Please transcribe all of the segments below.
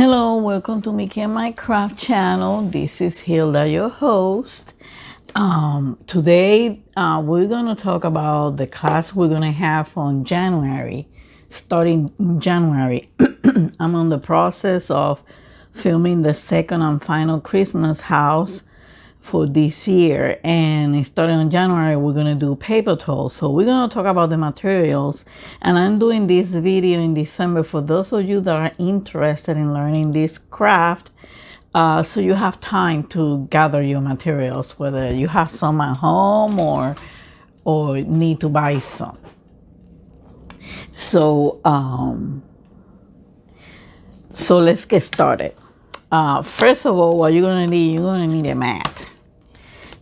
Hello, welcome to Mickey and My Craft channel. This is Hilda, your host. Today we're going to talk about the class we're going to have on January, starting in January. I'm on the process of filming the second and final Christmas house for this year, and starting on January we're going to do paper tole. So we're going to talk about the materials, and I'm doing this video in December for those of you that are interested in learning this craft, so you have time to gather your materials, whether you have some at home or need to buy some. So let's get started. First of all, what you're going to need a mat.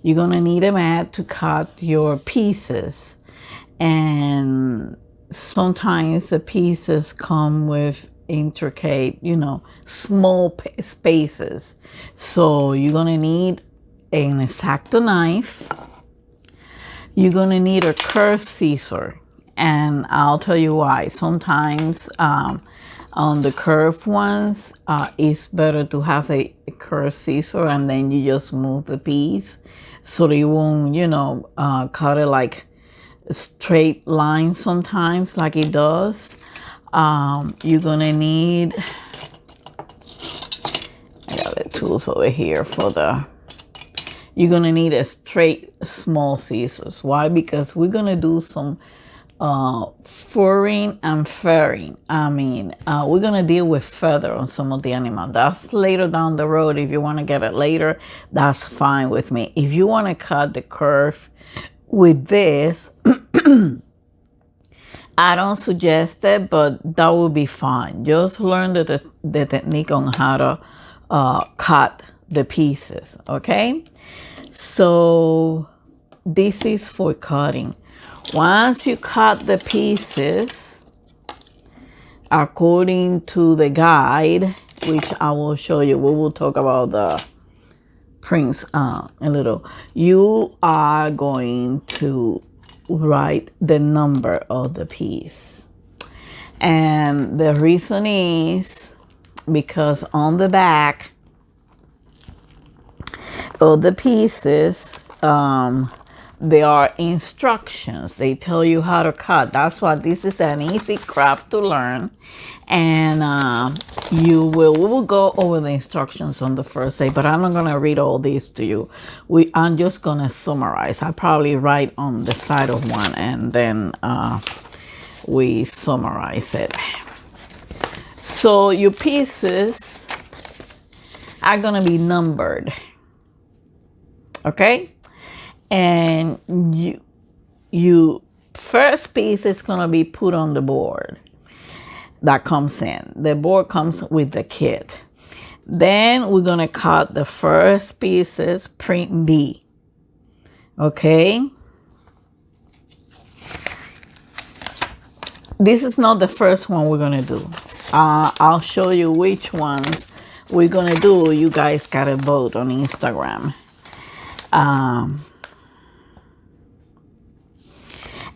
You're going to need a mat to cut your pieces, and sometimes the pieces come with intricate, small spaces. So you're going to need an Exacto knife. You're going to need a curved scissor, and I'll tell you why. Sometimes on the curved ones, it's better to have a curved scissor, and then you just move the piece so you won't, cut it like a straight line sometimes like it does. You're gonna need, I got the tools over here you're gonna need a straight small scissors. Why? Because we're gonna do some furring and fairing. We're gonna deal with feather on some of the animal. That's later down the road. If you want to get it later, that's fine with me. If you want to cut the curve with this, I don't suggest it, but that will be fine. Just learn the technique on how to cut the pieces. Okay, so this is for cutting. Once you cut the pieces according to the guide, which I will show you, we will talk about the prints a little. You are going to write the number of the piece. And the reason is because on the back of the pieces, there are instructions. They tell you how to cut. That's why this is an easy craft to learn. And we will go over the instructions on the first day, but I'm not going to read all these to you. I'm just going to summarize. I probably write on the side of one, and then we summarize it. So your pieces are going to be numbered. Okay? And you first piece is going to be put on the board that comes in. The board comes with the kit. Then we're going to cut the first pieces, print B. Okay? This is not the first one we're going to do. I'll show you which ones we're going to do. You guys got to vote on Instagram.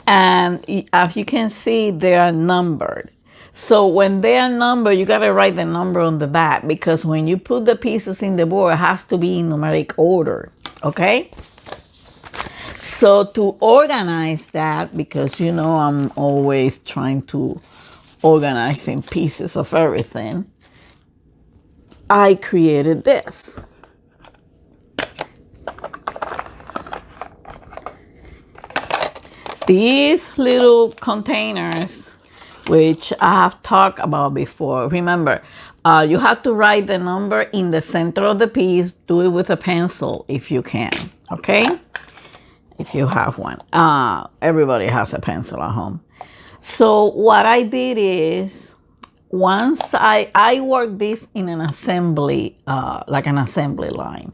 And as you can see, they are numbered. So when they are numbered, you got to write the number on the back, because when you put the pieces in the board, it has to be in numeric order. Okay? So to organize that, because I'm always trying to organize in pieces of everything, I created this. These little containers, which I have talked about before. Remember, you have to write the number in the center of the piece. Do it with a pencil if you can, okay? If you have one. Everybody has a pencil at home. So what I did is, once I work this in an assembly, like an assembly line.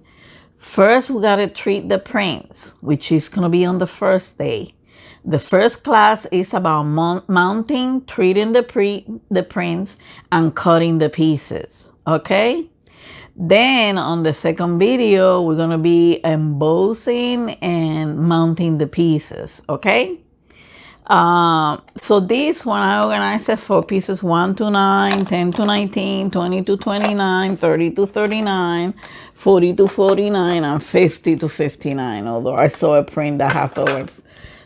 First, we got to treat the prints, which is going to be on the first day. The first class is about mounting, treating the prints, and cutting the pieces, okay? Then on the second video, we're going to be embossing and mounting the pieces, okay? So this one I organized it for pieces 1 to 9, 10 to 19, 20 to 29, 30 to 39, 40 to 49, and 50 to 59. Although I saw a print that has over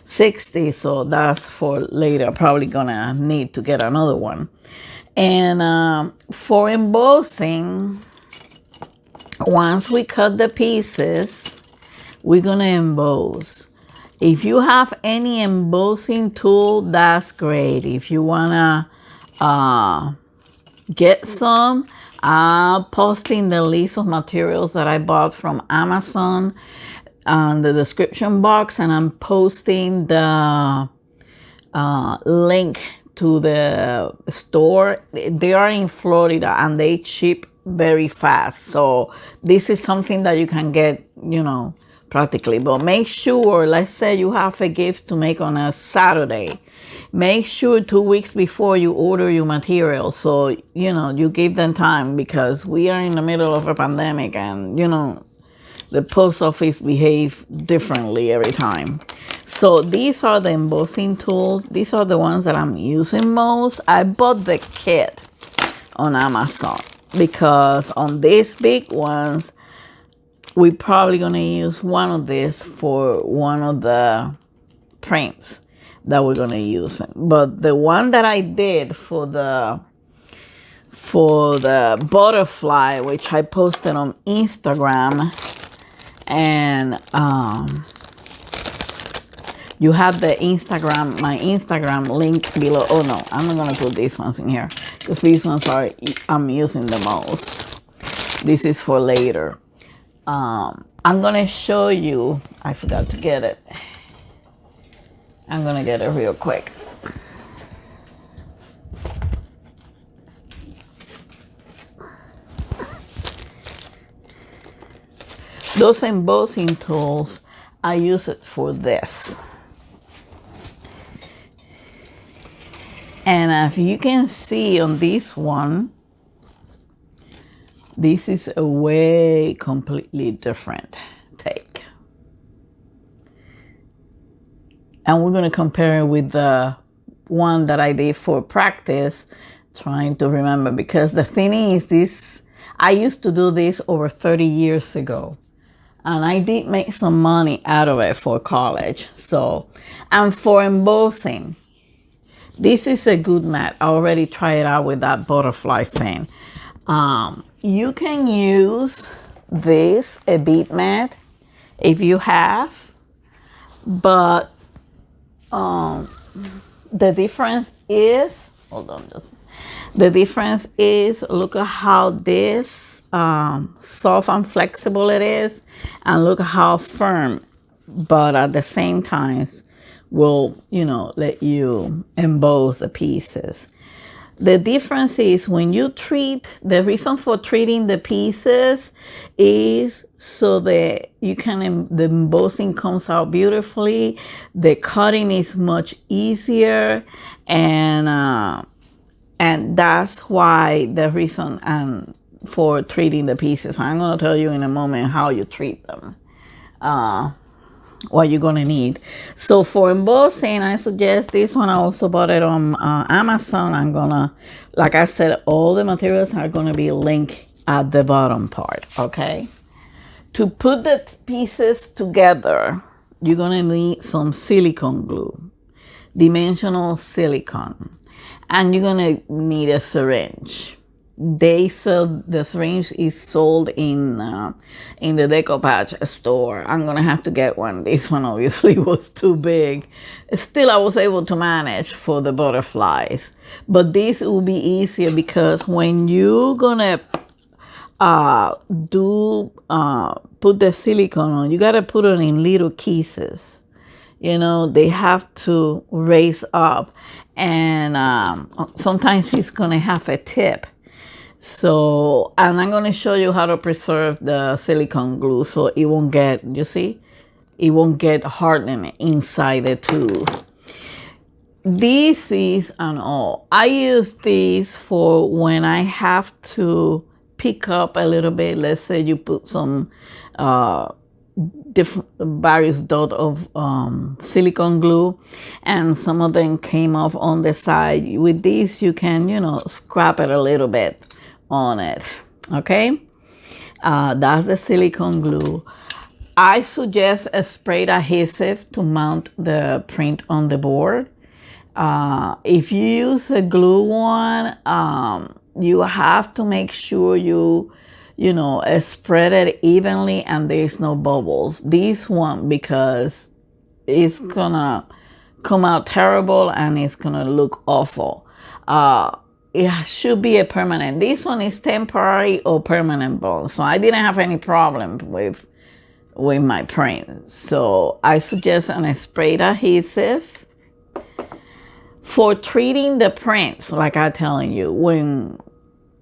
60, so that's for later. Probably gonna need to get another one. And for embossing, once we cut the pieces, we're gonna emboss. If you have any embossing tool, that's great. If you wanna get some, I'm posting the list of materials that I bought from Amazon on the description box, and I'm posting the link to the store. They are in Florida and they ship very fast. So this is something that you can get, practically. But make sure, let's say you have a gift to make on a Saturday. Make sure 2 weeks before you order your material. So, you give them time, because we are in the middle of a pandemic and, the post office behave differently every time. So these are the embossing tools. These are the ones that I'm using most. I bought the kit on Amazon because on these big ones, we're probably going to use one of these for one of the prints that we're going to use. But the one that I did for the butterfly, which I posted on Instagram, and you have my Instagram link below. Oh no, I'm not gonna put these ones in here because these ones I'm using the most. This is for later. I'm gonna show you. I forgot to get it. I'm gonna get it real quick. Those embossing tools, I use it for this. And if you can see on this one, this is a way completely different take. And we're going to compare it with the one that I did for practice, trying to remember, because the thing is this, I used to do this over 30 years ago. And I did make some money out of it for college. So, and for embossing, this is a good mat. I already tried it out with that butterfly thing. You can use this, a bead mat, if you have. But the difference is, the difference is, look at how this soft and flexible it is, and look at how firm, but at the same time will, let you emboss the pieces. The difference is when you treat, the reason for treating the pieces is so that you can, the embossing comes out beautifully, the cutting is much easier, and that's why the reason for treating the pieces. I'm going to tell you in a moment how you treat them, what you're going to need. So for embossing, I suggest this one. I also bought it on Amazon. I'm going to, like I said, all the materials are going to be linked at the bottom part, okay? To put the pieces together, you're going to need some silicone glue, dimensional silicone. And you're going to need a syringe. The syringe is sold in the Decopatch store. I'm going to have to get one. This one obviously was too big. Still, I was able to manage for the butterflies. But this will be easier because when you're going to put the silicone on, you got to put it in little pieces. They have to raise up, and sometimes it's going to have a tip. So, and I'm going to show you how to preserve the silicone glue so it won't get, it won't get hardened inside the tooth. This is an all. I use this for when I have to pick up a little bit. Let's say you put some different various dot of silicone glue, and some of them came off on the side. With this, you can, scrap it a little bit on it. Okay, that's the silicone glue. I suggest a sprayed adhesive to mount the print on the board. If you use a glue one, you have to make sure you spread it evenly and there's no bubbles. This one, because it's gonna come out terrible and it's gonna look awful. It should be a permanent. This one is temporary or permanent bond, so I didn't have any problem with my print. So I suggest a sprayed adhesive. For treating the prints, like I'm telling you, when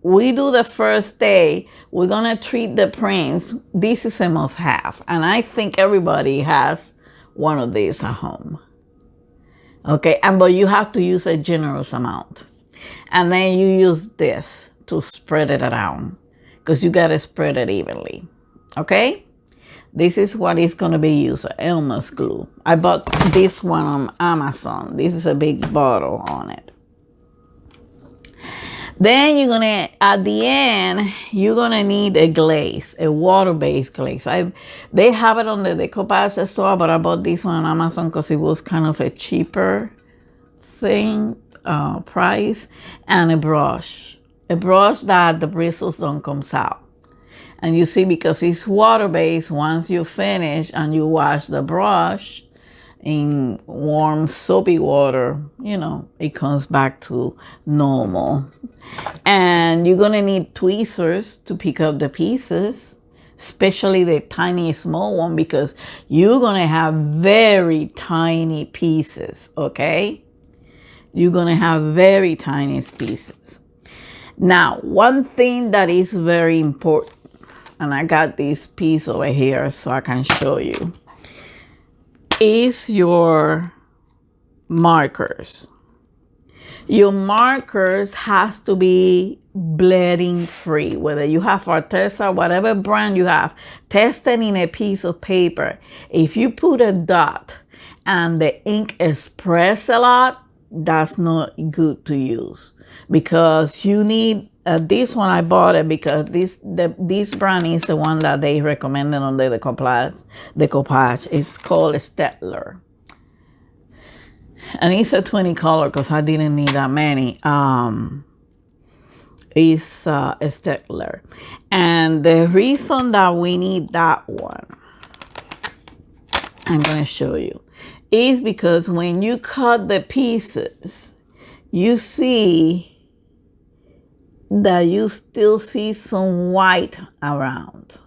we do the first day, we're gonna treat the prints. This is a must-have, and I think everybody has one of these at home. Okay, but you have to use a generous amount, and then you use this to spread it around, because you gotta spread it evenly. Okay, this is what is gonna be used: Elmer's glue. I bought this one on Amazon. This is a big bottle on it. Then you're gonna, at the end, you're gonna need a glaze, a water-based glaze. They have it on the decoupage store, but I bought this one on Amazon because it was kind of a cheaper thing, price, and a brush that the bristles don't come out. And you see, because it's water-based, once you finish and you wash the brush in warm soapy water, it comes back to normal. And you're gonna need tweezers to pick up the pieces, especially the tiny small one, because you're gonna have very tiny pieces. Okay, you're gonna have very tiny pieces. Now, one thing that is very important, and I got this piece over here so I can show you, is your markers. Your markers has to be bleeding free. Whether you have Arteza, whatever brand you have, test it in a piece of paper. If you put a dot and the ink express a lot, that's not good to use, because you need this one. I bought it because this brand is the one that they recommended on the decoupage. It's called Stellar. And it's a 20 color because I didn't need that many. It's a Stellar. And the reason that we need that one, I'm going to show you, is because when you cut the pieces, you see that you still see some white around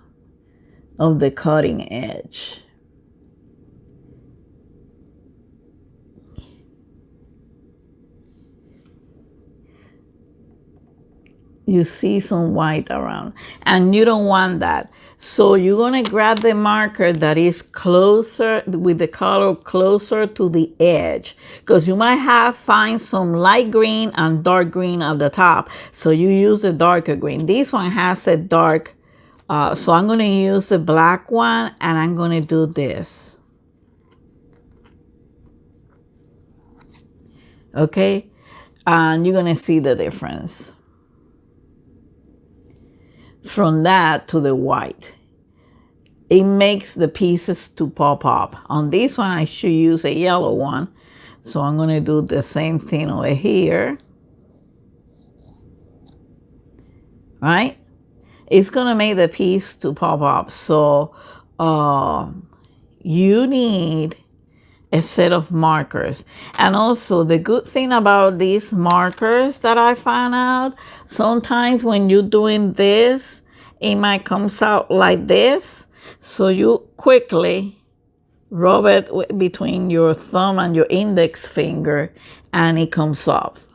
of the cutting edge. You see some white around, and you don't want that. So you're gonna grab the marker that is closer, with the color closer to the edge, because you might find some light green and dark green at the top. So you use a darker green. This one has a dark, so I'm gonna use the black one, and I'm gonna do this. Okay, and you're gonna see the difference from that to the white. It makes the pieces to pop up. On this one, I should use a yellow one. So I'm gonna do the same thing over here. Right? It's gonna make the piece to pop up. So you need a set of markers. And also, the good thing about these markers that I found out, sometimes when you're doing this, it might come out like this. So you quickly rub it between your thumb and your index finger, and it comes off.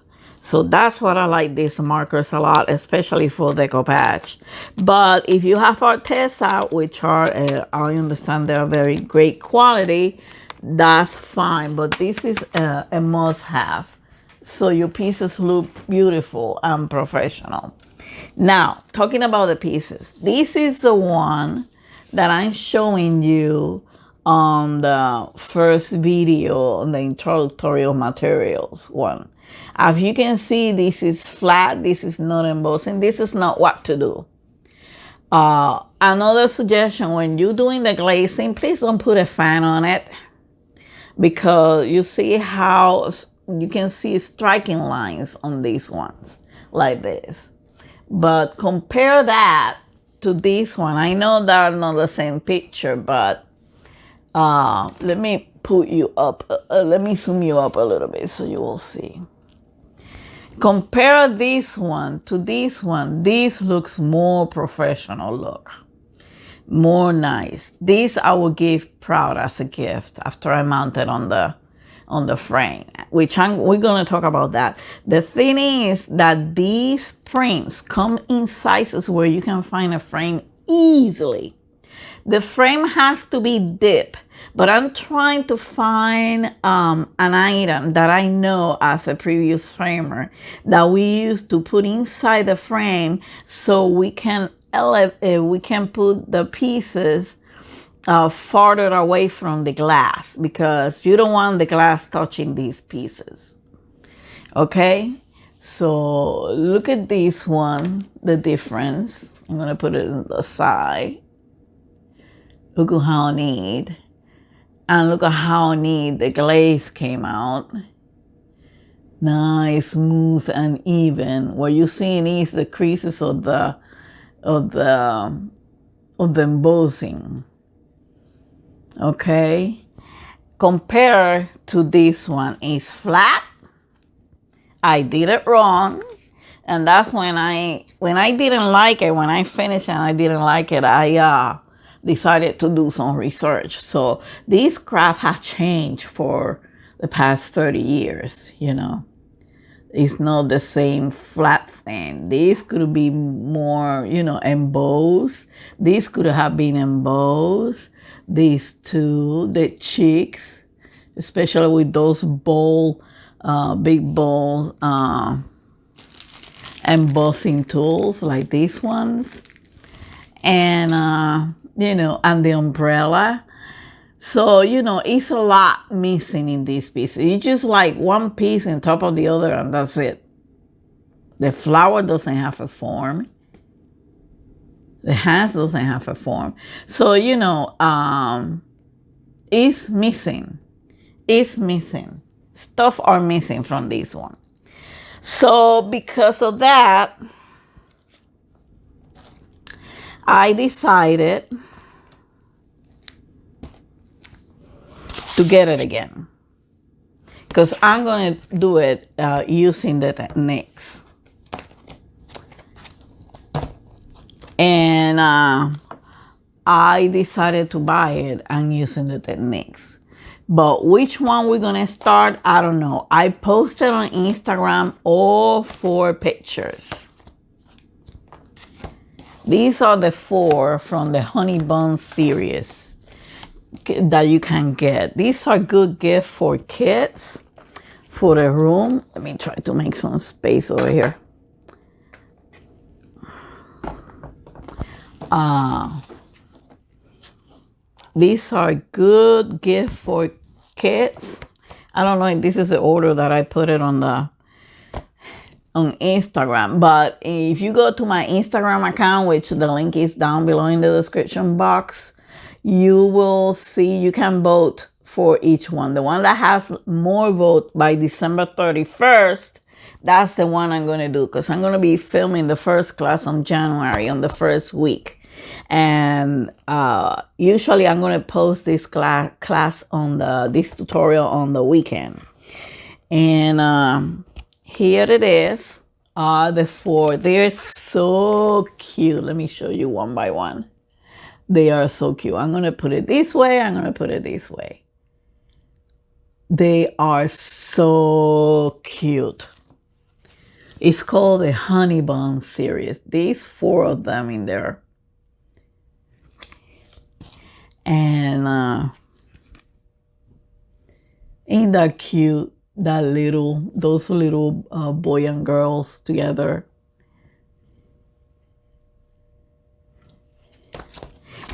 So that's what I like these markers a lot, especially for decoupage. But if you have Arteza, which are, I understand they're very great quality, that's fine. But this is a must-have, so your pieces look beautiful and professional. Now, talking about the pieces, this is the one that I'm showing you on the first video on the introductory materials one. As you can see, this is flat, this is not embossing, this is not what to do. Another suggestion, when you're doing the glazing, please don't put a fan on it, because you see how you can see striking lines on these ones like this. But compare that to this one. I know they're not the same picture, but let me put you up. Let me zoom you up a little bit so you will see. Compare this one to this one. This looks more professional look, more nice. This I will give proud as a gift after I mount it on the frame, which we're going to talk about that. The thing is that these prints come in sizes where you can find a frame easily. The frame has to be deep, but I'm trying to find an item that I know as a previous framer that we used to put inside the frame so we can put the pieces farther away from the glass, because you don't want the glass touching these pieces. Okay, so look at this one, the difference. I'm gonna put it on the side. Look at how neat, and look at how neat the glaze came out. Nice, smooth, and even. What you're seeing is the creases of the embossing. Okay, compare to this one, is flat. I did it wrong, and that's when I didn't like it. When I finished and I didn't like it, I decided to do some research. So this craft has changed for the past 30 years. You know, it's not the same flat thing. This could be more, you know, embossed. This could have been embossed. These two, the cheeks, especially with those big bowl embossing tools like these ones, and you know, and the umbrella. So, you know, it's a lot missing in this piece. It's just like one piece on top of the other, and that's it. The flower doesn't have a form. The hands doesn't have a form. So, you know, it's missing. It's missing. Stuff are missing from this one. So because of that, I decided to get it again, because I'm going to do it using the techniques. And I decided to buy it and using the techniques. But which one we're going to start, I don't know. I posted on Instagram all 4 pictures. These are the 4 from the Honey Bun series that you can get. These are good gift for kids, for the room. Let me try to make some space over here. These are good gift for kids. I don't know if this is the order that I put it on Instagram, but if you go to my Instagram account, which the link is down below in the description box, you will see you can vote for each one. The one that has more vote by December 31st, that's the one I'm going to do, because I'm going to be filming the first class on January, on the first week. And usually I'm going to post this class on this tutorial on the weekend. And here it is. The 4. They're so cute. Let me show you one by one. They are so cute. I'm going to put it this way. I'm going to put it this way. They are so cute. It's called the Honey Bun series. These 4 of them in there. And ain't that cute? Those little boy and girls together.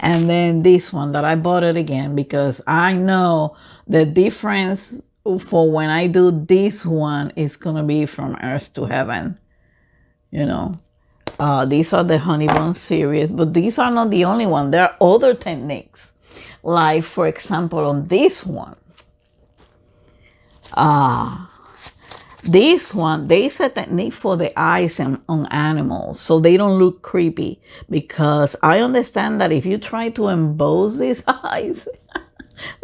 And then this one that I bought it again because I know the difference for when I do this one is gonna be from earth to heaven, you know. These are the honey bun series, but these are not the only one. There are other techniques. Like for example, on this one, there is a technique for the eyes on animals so they don't look creepy. Because I understand that if you try to emboss these eyes,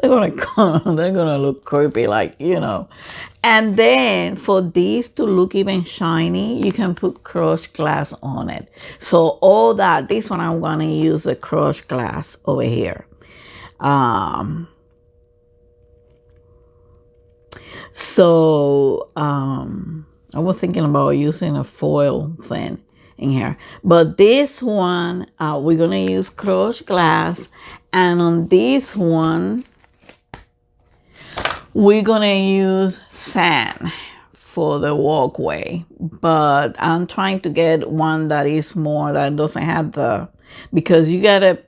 they're gonna look creepy, like, you know. And then for these to look even shiny, you can put crushed glass on it. So all that, this one I'm gonna use a crushed glass over here. I was thinking about using a foil thing in here, but this one we're gonna use crushed glass, and on this one we're gonna use sand for the walkway. But I'm trying to get one that is more, that doesn't have the, because you gotta,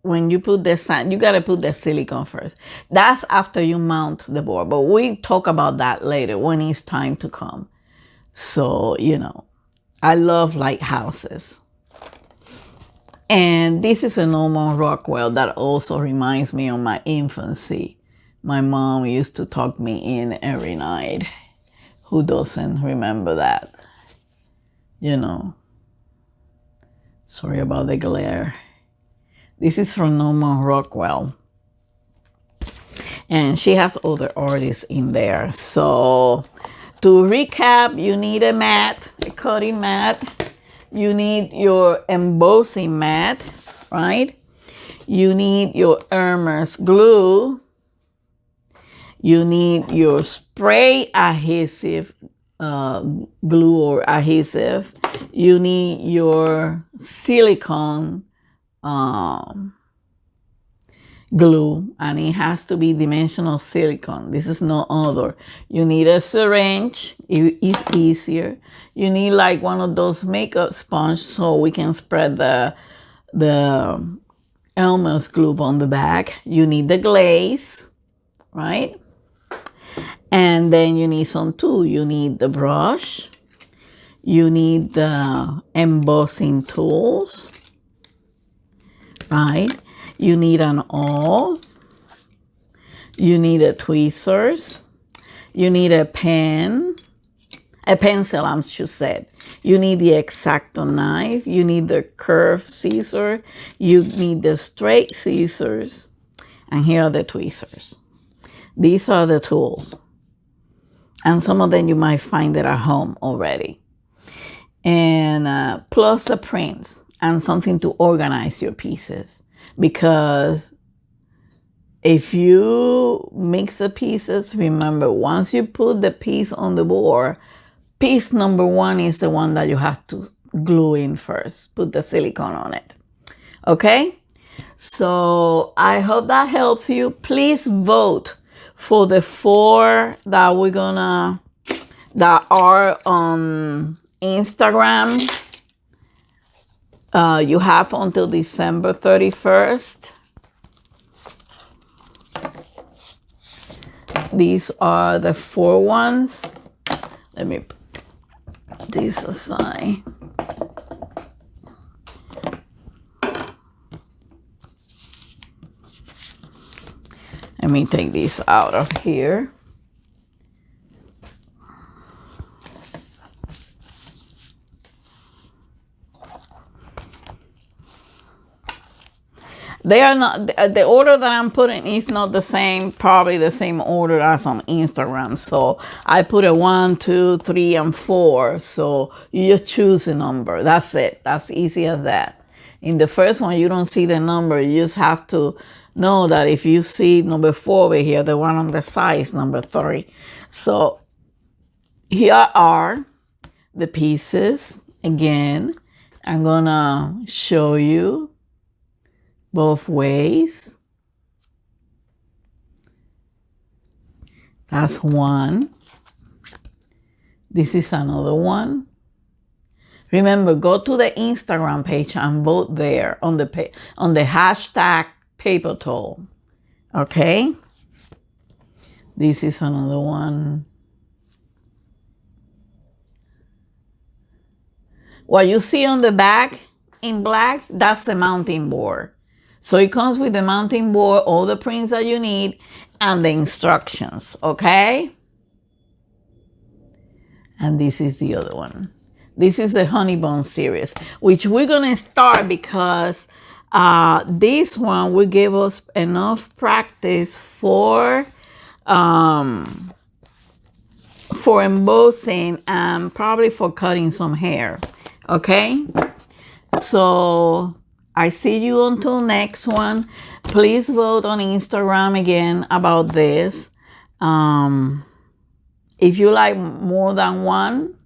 when you put the sand, you gotta put the silicone first. That's after you mount the board, but we talk about that later when it's time to come. So, you know, I love lighthouses. And this is a normal Rockwell that also reminds me of my infancy. My mom used to tuck me in every night. Who doesn't remember that? You know. Sorry about the glare. This is from Norman Rockwell. And she has other artists in there. So to recap, you need a mat, a cutting mat. You need your embossing mat, right? You need your Elmer's glue. You need your spray adhesive, glue or adhesive. You need your silicone glue, and it has to be dimensional silicone. This is no other. You need a syringe. It's easier. You need like one of those makeup sponge so we can spread the Elmer's glue on the back. You need the glaze, right? And then you need some tools. You need the brush. You need the embossing tools, right? You need an awl. You need a tweezers. You need a pen, a pencil, I should say. You need the Exacto knife. You need the curved scissor. You need the straight scissors. And here are the tweezers. These are the tools. And some of them you might find it at home already. And plus the prints and something to organize your pieces. Because if you mix the pieces, remember, once you put the piece on the board, piece number one is the one that you have to glue in first. Put the silicone on it. Okay? So I hope that helps you. Please vote for the 4 that that are on Instagram. You have until December 31st. These are the 4 ones. Let me put this aside. Let me take these out of here. They are not, the order that I'm putting is not the same, probably the same order as on Instagram. So I put a 1, 2, 3, and 4. So you just choose a number. That's it. That's easy as that. In the first one, you don't see the number. You just have to know that if you see number 4 over here, the one on the side is number 3. So here are the pieces. Again, I'm gonna show you both ways. That's one. This is another one. Remember, go to the Instagram page and vote there on the hashtag Paper Tole. Okay? This is another one. What you see on the back in black, that's the mounting board. So it comes with the mounting board, all the prints that you need, and the instructions, okay? And this is the other one. This is the Honey Bun series, which we're gonna start because this one will give us enough practice for embossing and probably for cutting some hair. Okay, so I see you until next one. Please vote on Instagram again about this. If you like more than one,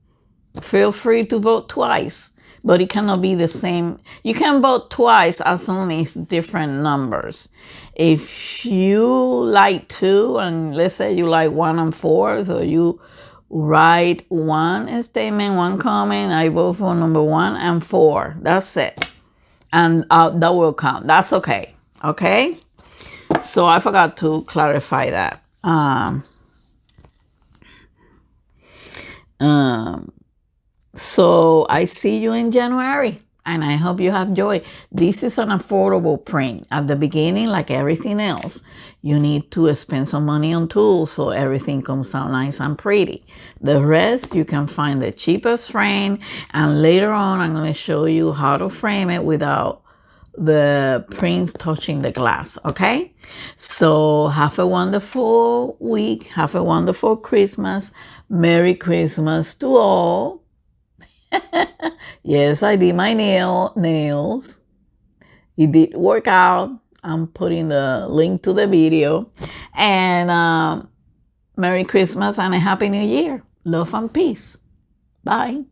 feel free to vote twice, but it cannot be the same. You can vote twice as long as different numbers. If you like 2, and let's say you like 1 and 4, so you write one statement, one comment. I vote for number 1 and 4. That's it. And that will count. That's okay. Okay? So I forgot to clarify that. So I see you in January, and I hope you have joy. This is an affordable print. At the beginning, like everything else, you need to spend some money on tools so everything comes out nice and pretty. The rest, you can find the cheapest frame, and later on, I'm going to show you how to frame it without the prints touching the glass, okay? So have a wonderful week. Have a wonderful Christmas. Merry Christmas to all. Yes, I did my nails. It did work out. I'm putting the link to the video. And Merry Christmas and a Happy New Year. Love and peace. Bye.